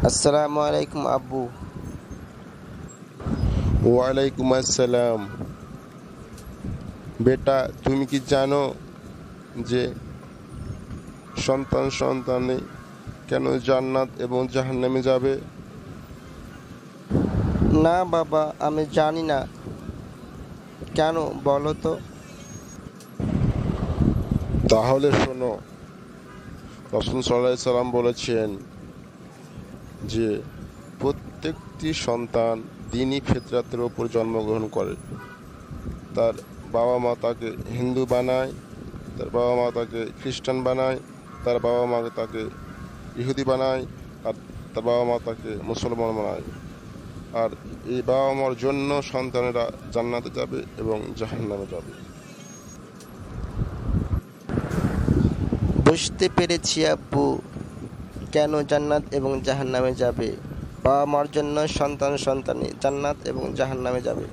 আসসালামু আলাইকুম আব্বু। ওয়ালাইকুম আসসালাম। বেটা, তুমি কি জানো যে সন্তানে কেন জান্নাত এবং জাহান্নামে যাবে? না বাবা, আমি জানি না। কেন বলো তো? তাহলে শোনো, রাসূল সাল্লাল্লাহু আলাইহি সাল্লাম বলেছেন যে প্রত্যেকটি সন্তান দ্বীনি ফিতরাতের উপর জন্মগ্রহণ করে। তার বাবা মা তাকে হিন্দু বানায়, তার বাবা মা তাকে খ্রিস্টান বানায়, তার বাবা মা তাকে ইহুদি বানায়, আর তার বাবা মা তাকে মুসলমান বানায়। আর এই বাবা মার জন্য সন্তানেরা জান্নাতে যাবে এবং জাহান্নামে যাবে। বুঝতে পেরেছি আব্বু, কেন জান্নাত এবং জাহান্নামে যাবে। বাবা মার জন্য সন্তানে জান্নাত এবং জাহান্নামে যাবে।